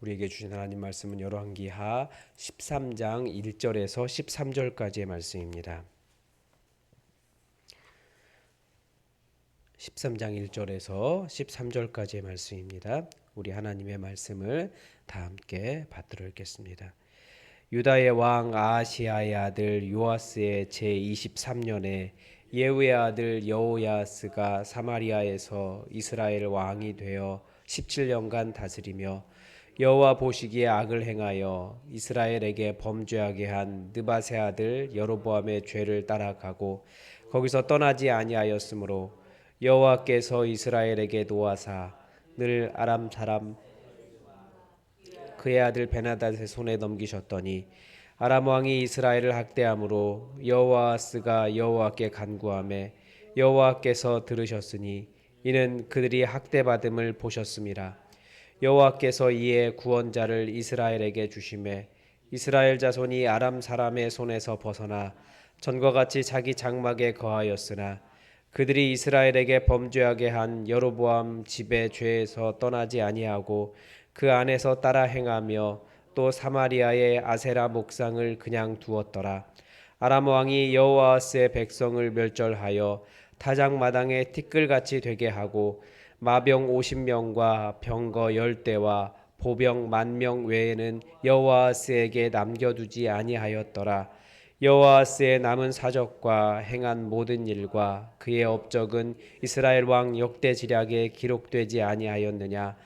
우리에게 주신 하나님 말씀은 열왕기하 13장 1절에서 13절까지의 말씀입니다. 13장 1절에서 13절까지의 말씀입니다. 우리 하나님의 말씀을 다 함께 받들어 읽겠습니다. 유다의 왕 아하시아의 아들 요아스의 제23년에 예후의 아들 여호야스가 사마리아에서 이스라엘 왕이 되어 17년간 다스리며 여호와 보시기에 악을 행하여 이스라엘에게 범죄하게 한 느바세 아들 여로보암의 죄를 따라가고 거기서 떠나지 아니하였으므로 여호와께서 이스라엘에게 도와사 늘 아람 사람 그의 아들 베나닷의 손에 넘기셨더니 아람 왕이 이스라엘을 학대함으로 여호아스가 여호와께 간구하매 여호와께서 들으셨으니 이는 그들이 학대받음을 보셨음이라. 여호와께서 이에 구원자를 이스라엘에게 주심에 이스라엘 자손이 아람 사람의 손에서 벗어나 전과 같이 자기 장막에 거하였으나 그들이 이스라엘에게 범죄하게 한 여로보암 집의 죄에서 떠나지 아니하고 그 안에서 따라 행하며 또 사마리아의 아세라 목상을 그냥 두었더라. 아람 왕이 여호아스의 백성을 멸절하여 타작마당에 티끌같이 되게 하고 마병 50명과 병거 10대와 보병 10,000명 외에는 여호아스에게 남겨두지 아니하였더라. 여호아스의 남은 사적과 행한 모든 일과 그의 업적은 이스라엘 왕 역대지략에 기록되지 아니하였느냐.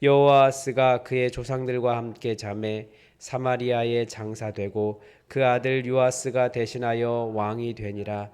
여호아스가 그의 조상들과 함께 잠에 사마리아에 장사되고 그 아들 요아스가 대신하여 왕이 되니라.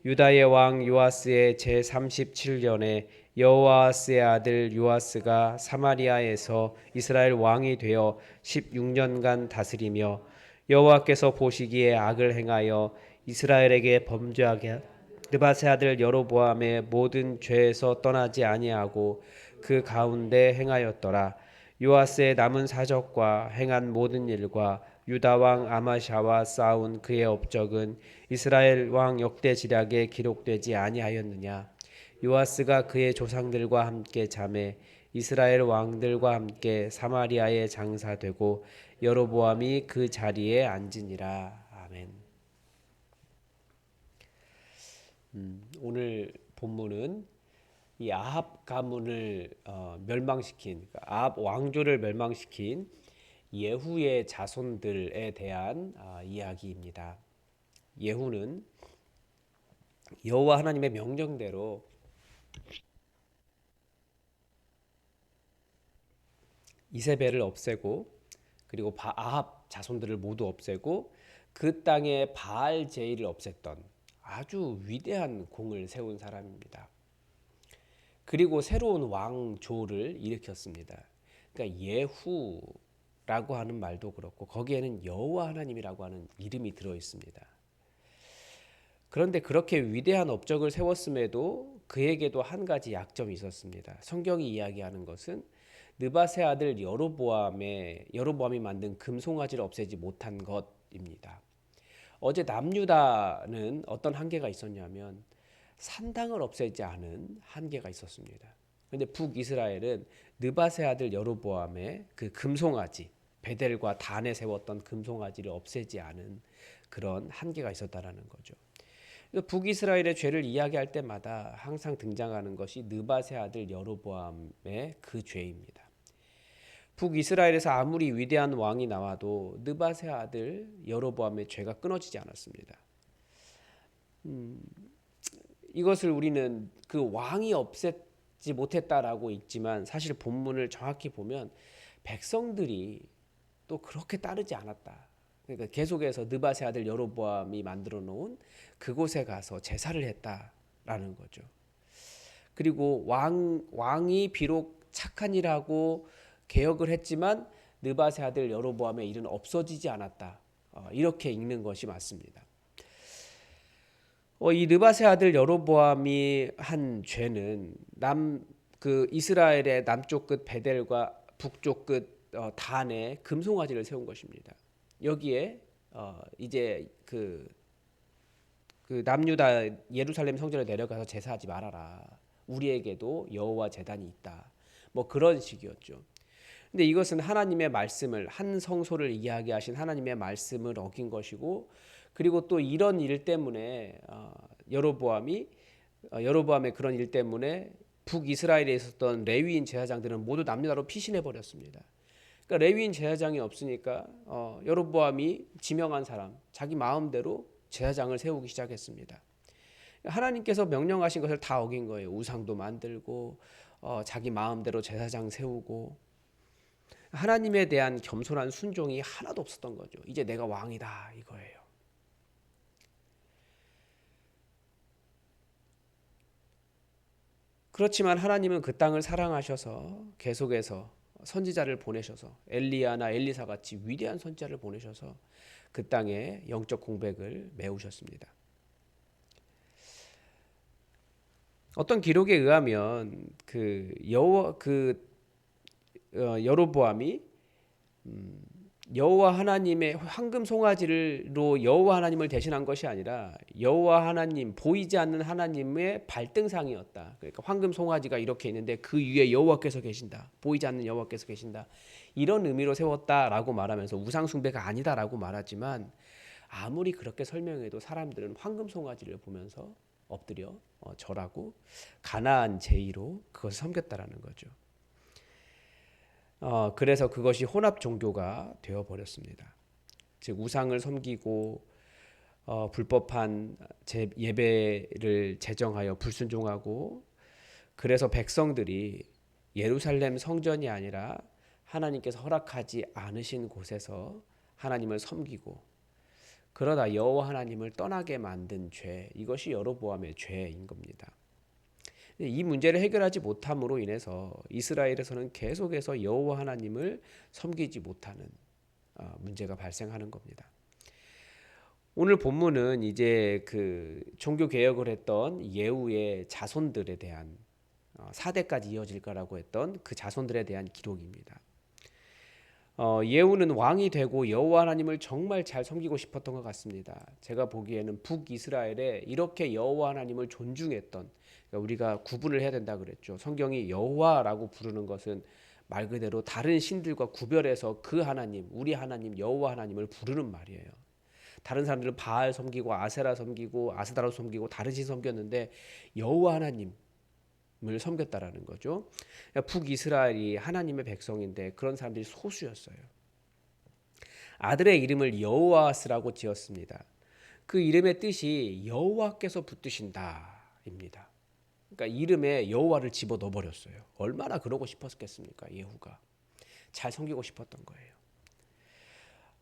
유다의 왕 요아스의 제37년에 여호아스의 아들 요아스가 사마리아에서 이스라엘 왕이 되어 16년간 다스리며 여호와께서 보시기에 악을 행하여 이스라엘에게 범죄하게 느바세 아들 여로보암의 모든 죄에서 떠나지 아니하고 그 가운데 행하였더라. 요아스의 남은 사적과 행한 모든 일과 유다 왕 아마샤와 싸운 그의 업적은 이스라엘 왕 역대지략에 기록되지 아니하였느냐. 요아스가 그의 조상들과 함께 잠에 이스라엘 왕들과 함께 사마리아에 장사되고 여로보암이 그 자리에 앉으니라. 아멘. 오늘 본문은 이 아합 가문을 멸망시킨 아합 왕조를 멸망시킨 예후의 자손들에 대한 이야기입니다. 예후는 여호와 하나님의 명령대로 이세벨을 없애고 그리고 아합 자손들을 모두 없애고 그 땅에 바알 제일을 없앴던 아주 위대한 공을 세운 사람입니다. 그리고 새로운 왕조를 일으켰습니다. 그러니까 예후라고 하는 말도 그렇고 거기에는 여호와 하나님이라고 하는 이름이 들어 있습니다. 그런데 그렇게 위대한 업적을 세웠음에도 그에게도 한 가지 약점이 있었습니다. 성경이 이야기하는 것은 느바세 아들 여로보암이 만든 금송아지를 없애지 못한 것입니다. 어제 남유다는 어떤 한계가 있었냐면 산당을 없애지 않은 한계가 있었습니다. 그런데 북이스라엘은 느바세 아들 여로보암의 그 금송아지 베델과 단에 세웠던 금송아지를 없애지 않은 그런 한계가 있었다라는 거죠. 북이스라엘의 죄를 이야기할 때마다 항상 등장하는 것이 느바세 아들 여로보암의 그 죄입니다. 북이스라엘에서 아무리 위대한 왕이 나와도 느바세 아들 여로보암의 죄가 끊어지지 않았습니다. 이것을 우리는 그 왕이 없애지 못했다라고 읽지만 사실 본문을 정확히 보면 백성들이 또 그렇게 따르지 않았다. 그러니까 계속해서 느바세 아들 여로보암이 만들어 놓은 그곳에 가서 제사를 했다라는 거죠. 그리고 왕이 비록 착한 일하고 개혁을 했지만 느바세 아들 여로보암의 일은 없어지지 않았다. 이렇게 읽는 것이 맞습니다. 이 느바세 아들 여로보암이 한 죄는 이스라엘의 남쪽 끝 베델과 북쪽 끝 단에 금송아지를 세운 것입니다. 여기에 이제 그 남유다 예루살렘 성전에 내려가서 제사하지 말아라. 우리에게도 여호와 제단이 있다. 뭐 그런 식이었죠. 근데 이것은 하나님의 말씀을, 한 성소를 이야기하신 하나님의 말씀을 어긴 것이고, 그리고 또 이런 일 때문에 여로보암의 그런 일 때문에 북이스라엘에 있었던 레위인 제사장들은 모두 남유다로 피신해 버렸습니다. 그러니까 레위인 제사장이 없으니까 여로보암이 지명한 사람, 자기 마음대로 제사장을 세우기 시작했습니다. 하나님께서 명령하신 것을 다 어긴 거예요. 우상도 만들고 자기 마음대로 제사장 세우고, 하나님에 대한 겸손한 순종이 하나도 없었던 거죠. 이제 내가 왕이다 이거예요. 그렇지만 하나님은 그 땅을 사랑하셔서 계속해서 선지자를 보내셔서 엘리야나 엘리사 같이 위대한 선지자를 보내셔서 그 땅에 영적 공백을 메우셨습니다. 어떤 기록에 의하면 여로보암이 여호와 하나님의 황금 송아지로 여호와 하나님을 대신한 것이 아니라 여호와 하나님, 보이지 않는 하나님의 발등상이었다. 그러니까 황금 송아지가 이렇게 있는데 그 위에 여호와께서 계신다, 보이지 않는 여호와께서 계신다, 이런 의미로 세웠다라고 말하면서 우상 숭배가 아니다라고 말하지만, 아무리 그렇게 설명해도 사람들은 황금 송아지를 보면서 엎드려 절하고 가나안 제의로 그것을 섬겼다라는 거죠. 그래서 그것이 혼합 종교가 되어 버렸습니다. 즉 우상을 섬기고 불법한 예배를 제정하여 불순종하고, 그래서 백성들이 예루살렘 성전이 아니라 하나님께서 허락하지 않으신 곳에서 하나님을 섬기고, 그러다 여호와 하나님을 떠나게 만든 죄, 이것이 여로보암의 죄인 겁니다. 이 문제를 해결하지 못함으로 인해서 이스라엘에서는 계속해서 여호와 하나님을 섬기지 못하는 문제가 발생하는 겁니다. 오늘 본문은 이제 그 종교 개혁을 했던 예후의 자손들에 대한 4대까지 이어질 거라고 했던 그 자손들에 대한 기록입니다. 예후는 왕이 되고 여호와 하나님을 정말 잘 섬기고 싶었던 것 같습니다. 제가 보기에는 북이스라엘에 이렇게 여호와 하나님을 존중했던, 그러니까 우리가 구분을 해야 된다 그랬죠. 성경이 여호와라고 부르는 것은 말 그대로 다른 신들과 구별해서 그 하나님, 우리 하나님 여호와 하나님을 부르는 말이에요. 다른 사람들은 바알 섬기고 아세라 섬기고 아스다로 섬기고 다른 신 섬겼는데 여호와 하나님 을 섬겼다라는 거죠. 북이스라엘이 하나님의 백성인데 그런 사람들이 소수였어요. 아들의 이름을 여호아스라고 지었습니다. 그 이름의 뜻이 여호와께서 붙드신다입니다. 그러니까 이름에 여호와를 집어넣어 버렸어요. 얼마나 그러고 싶었겠습니까? 예후가 잘 섬기고 싶었던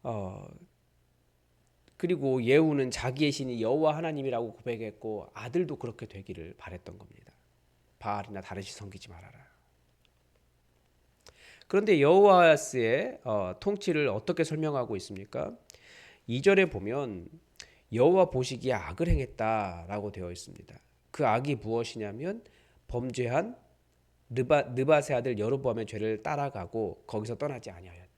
거예요. 그리고 예후는 자기의 신이 여호와 하나님이라고 고백했고, 아들도 그렇게 되기를 바랬던 겁니다. 바알이나 다른 신 섬기지 말아라. 그런데 여호아스의 통치를 어떻게 설명하고 있습니까? 2절에 보면 여호와 보시기에 악을 행했다라고 되어 있습니다. 그 악이 무엇이냐면 범죄한 느밧의 아들 여로보암의 죄를 따라가고 거기서 떠나지 아니하였다.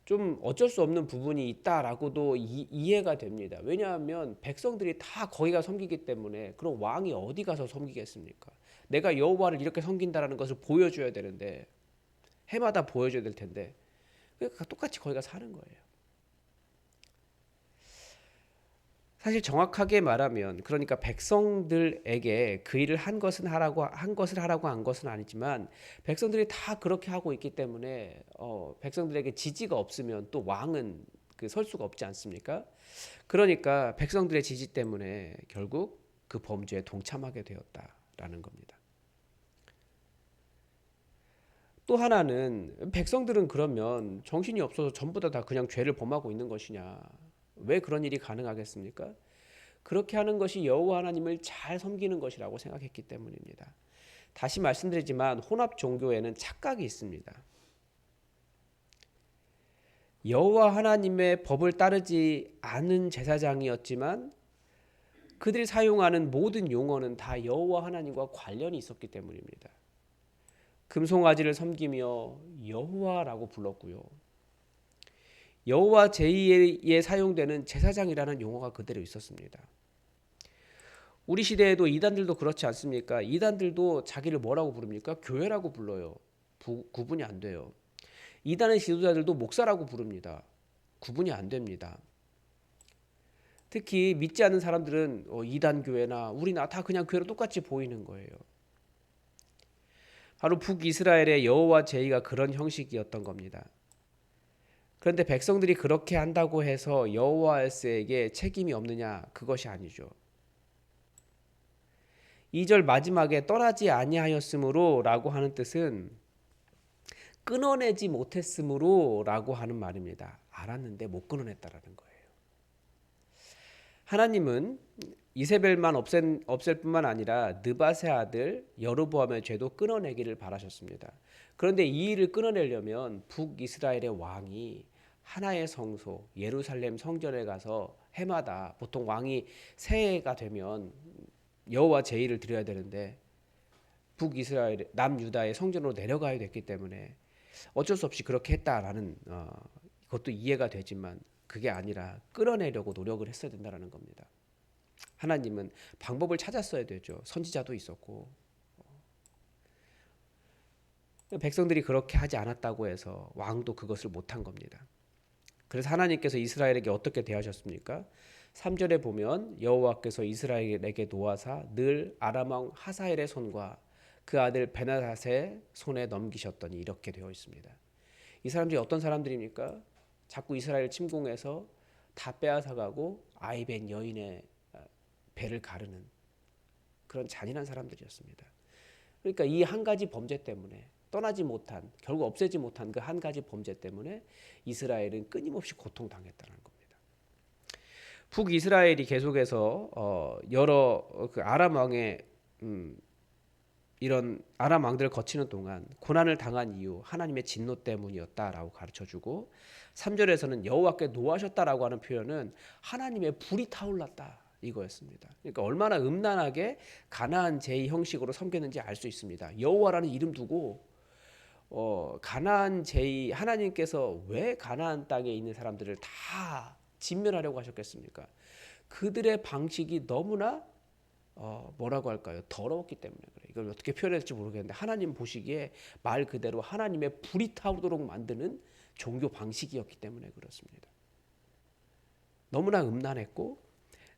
좀 어쩔 수 없는 부분이 있다라고도 이해가 됩니다. 왜냐하면 백성들이 다 거기가 섬기기 때문에 그럼 왕이 어디 가서 섬기겠습니까? 내가 여호와를 이렇게 섬긴다라는 것을 보여줘야 되는데, 해마다 보여줘야 될 텐데, 그러니까 똑같이 거기가 사는 거예요. 사실 정확하게 말하면, 그러니까 백성들에게 그 일을 한 것을 하라고 한 것은 아니지만 백성들이 다 그렇게 하고 있기 때문에 백성들에게 지지가 없으면 또 왕은 설 수가 없지 않습니까? 그러니까 백성들의 지지 때문에 결국 그 범죄에 동참하게 되었다라는 겁니다. 또 하나는, 백성들은 그러면 정신이 없어서 전부 다 그냥 죄를 범하고 있는 것이냐? 왜 그런 일이 가능하겠습니까? 그렇게 하는 것이 여호와 하나님을 잘 섬기는 것이라고 생각했기 때문입니다. 다시 말씀드리지만 혼합 종교에는 착각이 있습니다. 여호와 하나님의 법을 따르지 않은 제사장이었지만 그들이 사용하는 모든 용어는 다 여호와 하나님과 관련이 있었기 때문입니다. 금송아지를 섬기며 여호와라고 불렀고요. 여호와 제의에 사용되는 제사장이라는 용어가 그대로 있었습니다. 우리 시대에도 이단들도 그렇지 않습니까? 이단들도 자기를 뭐라고 부릅니까? 교회라고 불러요. 구분이 안 돼요. 이단의 지도자들도 목사라고 부릅니다. 구분이 안 됩니다. 특히 믿지 않는 사람들은 이단 교회나 우리나 다 그냥 교회로 똑같이 보이는 거예요. 바로 북이스라엘의 여호와 제의가 그런 형식이었던 겁니다. 그런데 백성들이 그렇게 한다고 해서 여호와스에게 책임이 없느냐? 그것이 아니죠. 2절 마지막에 떠나지 아니하였으므로 라고 하는 뜻은 끊어내지 못했으므로 라고 하는 말입니다. 알았는데 못 끊어냈다라는 거예요. 하나님은 이세벨만 없앨 뿐만 아니라 느밧의 아들 여로보암의 죄도 끊어내기를 바라셨습니다. 그런데 이 일을 끊어내려면 북이스라엘의 왕이 하나의 성소 예루살렘 성전에 가서 해마다 보통 왕이 새해가 되면 여호와 제의를 드려야 되는데 북이스라엘 남유다의 성전으로 내려가야 됐기 때문에 어쩔 수 없이 그렇게 했다라는 그것도 이해가 되지만 그게 아니라 끌어내려고 노력을 했어야 된다는 겁니다. 하나님은 방법을 찾았어야 되죠. 선지자도 있었고 백성들이 그렇게 하지 않았다고 해서 왕도 그것을 못한 겁니다. 그래서 하나님께서 이스라엘에게 어떻게 대하셨습니까? 3절에 보면 여호와께서 이스라엘에게 노하사 늘 아람 왕 하사엘의 손과 그 아들 베나닷의 손에 넘기셨더니 이렇게 되어 있습니다. 이 사람들이 어떤 사람들입니까? 자꾸 이스라엘 침공해서 다 빼앗아가고 아이벤 여인의 배를 가르는 그런 잔인한 사람들이었습니다. 그러니까 이 한 가지 범죄 때문에 떠나지 못한 결국 없애지 못한 그 한 가지 범죄 때문에 이스라엘은 끊임없이 고통당했다는 겁니다. 북이스라엘이 계속해서 여러 그 아람 왕의 이런 아람 왕들을 거치는 동안 고난을 당한 이유 하나님의 진노 때문이었다라고 가르쳐주고 3절에서는 여호와께 노하셨다라고 하는 표현은 하나님의 불이 타올랐다 이거였습니다. 그러니까 얼마나 음란하게 가나안 제의 형식으로 섬겼는지 알 수 있습니다. 여호와라는 이름 두고 가나안 제의 하나님께서 왜 가나안 땅에 있는 사람들을 다 진멸하려고 하셨겠습니까? 그들의 방식이 너무나 뭐라고 할까요? 더러웠기 때문에 그래. 이걸 어떻게 표현할지 모르겠는데 하나님 보시기에 말 그대로 하나님의 불이 타오도록 만드는 종교 방식이었기 때문에 그렇습니다. 너무나 음란했고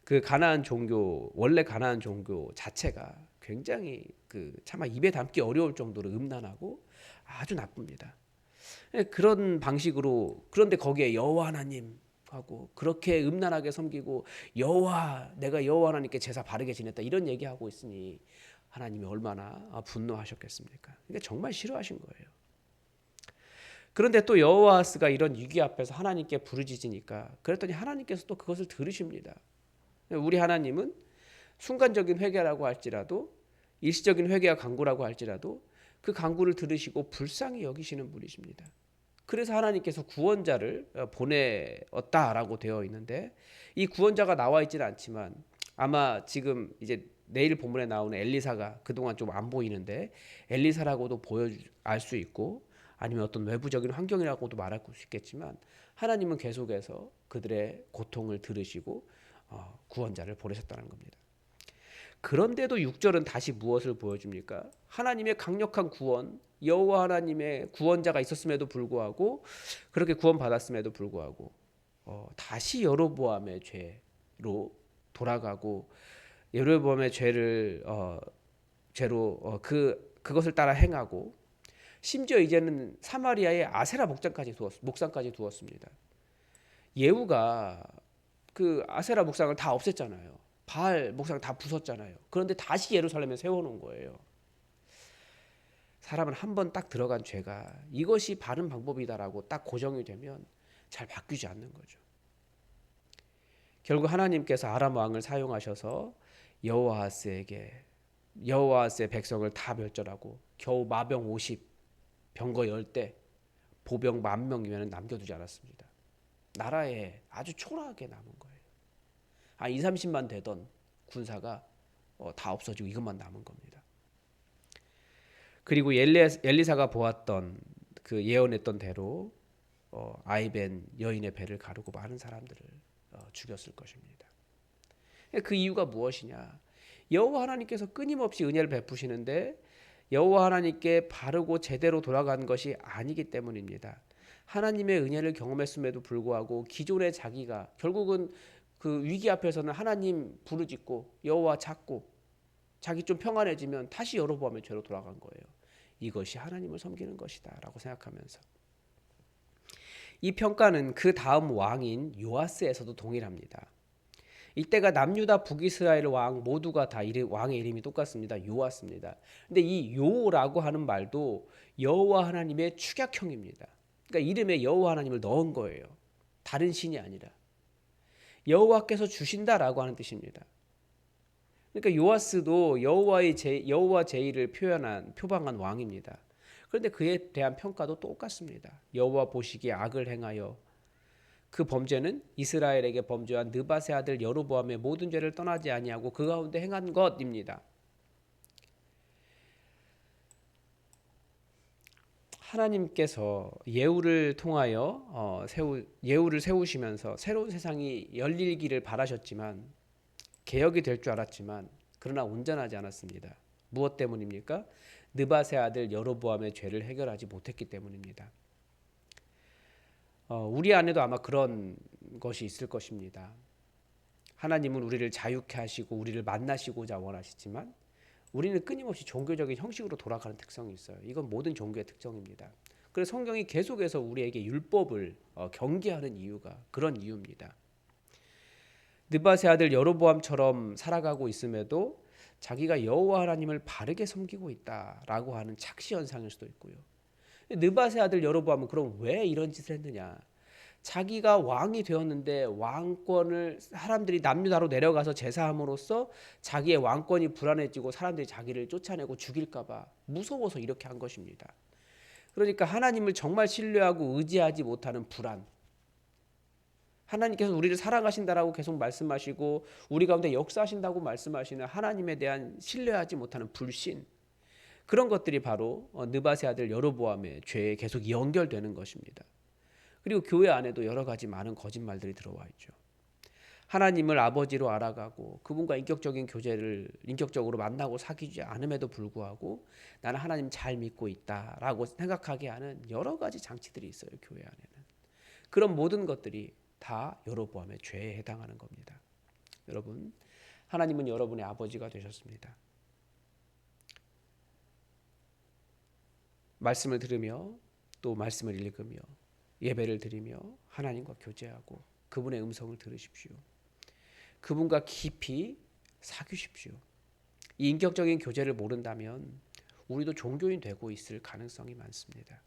그 가나안 종교 원래 가나안 종교 자체가 굉장히 그 차마 입에 담기 어려울 정도로 음란하고 아주 나쁩니다. 그런 방식으로 그런데 거기에 여호와 하나님 하고 그렇게 음란하게 섬기고 내가 여호와 하나님께 제사 바르게 지냈다 이런 얘기하고 있으니 하나님이 얼마나 분노하셨겠습니까? 그러니까 정말 싫어하신 거예요. 그런데 또 여호와스가 이런 위기 앞에서 하나님께 부르짖으니까 그랬더니 하나님께서 또 그것을 들으십니다. 우리 하나님은 순간적인 회개라고 할지라도 일시적인 회개와 간구라고 할지라도 그 간구를 들으시고 불쌍히 여기시는 분이십니다. 그래서 하나님께서 구원자를 보내었다라고 되어 있는데 이 구원자가 나와 있지는 않지만 아마 지금 이제 내일 본문에 나오는 엘리사가 그동안 좀 안 보이는데 엘리사라고도 알 수 있고 아니면 어떤 외부적인 환경이라고도 말할 수 있겠지만 하나님은 계속해서 그들의 고통을 들으시고 구원자를 보내셨다는 겁니다. 그런데도 6절은 다시 무엇을 보여줍니까? 하나님의 강력한 구원, 여호와 하나님의 구원자가 있었음에도 불구하고 그렇게 구원받았음에도 불구하고 다시 여로보암의 죄로 돌아가고 여로보암의 죄로 그것을 따라 행하고 심지어 이제는 사마리아에 아세라 목상까지 두었습니다. 예후가 그 아세라 목상을 다 없앴잖아요. 바알 목상 다 부쉈잖아요. 그런데 다시 예루살렘에 세워놓은 거예요. 사람은 한 번 딱 들어간 죄가 이것이 바른 방법이다라고 딱 고정이 되면 잘 바뀌지 않는 거죠. 결국 하나님께서 아람 왕을 사용하셔서 여호아스의 백성을 다 멸절하고 겨우 마병 50, 병거 10대, 보병 10,000명이면 남겨두지 않았습니다. 나라에 아주 초라하게 남은 거예요. 2, 30만 되던 군사가 다 없어지고 이것만 남은 겁니다. 그리고 엘리사가 보았던 그 예언했던 대로 아이벤 여인의 배를 가르고 많은 사람들을 죽였을 것입니다. 그 이유가 무엇이냐? 여호와 하나님께서 끊임없이 은혜를 베푸시는데 여호와 하나님께 바르고 제대로 돌아간 것이 아니기 때문입니다. 하나님의 은혜를 경험했음에도 불구하고 기존의 자기가 결국은 그 위기 앞에서는 하나님 부르짖고 여호와 찾고 자기 좀 평안해지면 다시 여로보암의 죄로 돌아간 거예요. 이것이 하나님을 섬기는 것이다 라고 생각하면서 이 평가는 그 다음 왕인 요아스에서도 동일합니다. 이때가 남유다 북이스라엘 왕 모두가 다 왕의 이름이 똑같습니다. 요아스입니다. 근데 이 요라고 하는 말도 여호와 하나님의 축약형입니다. 그러니까 이름에 여호와 하나님을 넣은 거예요. 다른 신이 아니라 여호와께서 주신다라고 하는 뜻입니다. 그러니까 요아스도 여호와 제의를 표방한 왕입니다. 그런데 그에 대한 평가도 똑같습니다. 여호와 보시기에 악을 행하여 그 범죄는 이스라엘에게 범죄한 느밧의 아들 여로보암의 모든 죄를 떠나지 아니하고 그 가운데 행한 것입니다. 하나님께서 예후를 통하여 예후를 세우시면서 새로운 세상이 열리기를 바라셨지만 개혁이 될 줄 알았지만 그러나 온전하지 않았습니다. 무엇 때문입니까? 느밧의 아들 여로보암의 죄를 해결하지 못했기 때문입니다. 우리 안에도 아마 그런 것이 있을 것입니다. 하나님은 우리를 자유케 하시고 우리를 만나시고자 원하시지만 우리는 끊임없이 종교적인 형식으로 돌아가는 특성이 있어요. 이건 모든 종교의 특성입니다. 그래서 성경이 계속해서 우리에게 율법을 경계하는 이유가 그런 이유입니다. 느밧의 아들 여로보암처럼 살아가고 있음에도 자기가 여호와 하나님을 바르게 섬기고 있다라고 하는 착시 현상일 수도 있고요. 느밧의 아들 여로보암은 그럼 왜 이런 짓을 했느냐? 자기가 왕이 되었는데 왕권을 사람들이 남유다로 내려가서 제사함으로써 자기의 왕권이 불안해지고 사람들이 자기를 쫓아내고 죽일까 봐 무서워서 이렇게 한 것입니다. 그러니까 하나님을 정말 신뢰하고 의지하지 못하는 불안. 하나님께서 우리를 사랑하신다라고 계속 말씀하시고 우리 가운데 역사하신다고 말씀하시는 하나님에 대한 신뢰하지 못하는 불신. 그런 것들이 바로 느밧의 아들 여로보암의 죄에 계속 연결되는 것입니다. 그리고 교회 안에도 여러 가지 많은 거짓말들이 들어와 있죠. 하나님을 아버지로 알아가고 그분과 인격적으로 만나고 사귀지 않음에도 불구하고 나는 하나님 잘 믿고 있다라고 생각하게 하는 여러 가지 장치들이 있어요. 교회 안에는. 그런 모든 것들이 다 여로보암의 죄에 해당하는 겁니다. 여러분, 하나님은 여러분의 아버지가 되셨습니다. 말씀을 들으며 또 말씀을 읽으며 예배를 드리며 하나님과 교제하고 그분의 음성을 들으십시오. 그분과 깊이 사귀십시오. 이 인격적인 교제를 모른다면 우리도 종교인 되고 있을 가능성이 많습니다.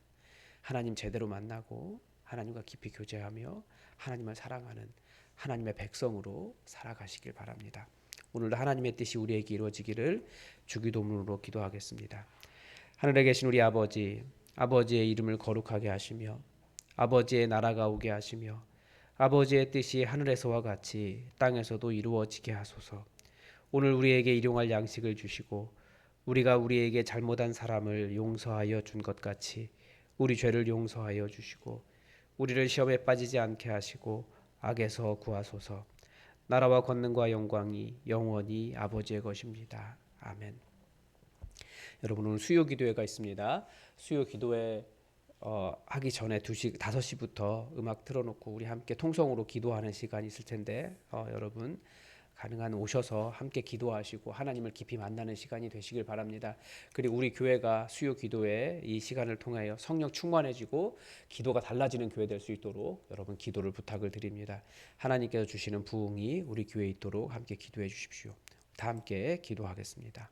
하나님 제대로 만나고 하나님과 깊이 교제하며 하나님을 사랑하는 하나님의 백성으로 살아가시길 바랍니다. 오늘도 하나님의 뜻이 우리에게 이루어지기를 주기도문으로 기도하겠습니다. 하늘에 계신 우리 아버지, 아버지의 이름을 거룩하게 하시며 아버지의 나라가 오게 하시며 아버지의 뜻이 하늘에서와 같이 땅에서도 이루어지게 하소서. 오늘 우리에게 일용할 양식을 주시고 우리가 우리에게 잘못한 사람을 용서하여 준 것 같이 우리 죄를 용서하여 주시고 우리를 시험에 빠지지 않게 하시고 악에서 구하소서. 나라와 권능과 영광이 영원히 아버지의 것입니다. 아멘. 여러분 오늘 수요 기도회가 있습니다. 수요 기도회 하기 전에 5시부터 음악 틀어놓고 우리 함께 통성으로 기도하는 시간이 있을 텐데 여러분 가능한 오셔서 함께 기도하시고 하나님을 깊이 만나는 시간이 되시길 바랍니다. 그리고 우리 교회가 수요 기도회 이 시간을 통하여 성령 충만해지고 기도가 달라지는 교회 될 수 있도록 여러분 기도를 부탁을 드립니다. 하나님께서 주시는 부흥이 우리 교회에 있도록 함께 기도해 주십시오. 다 함께 기도하겠습니다.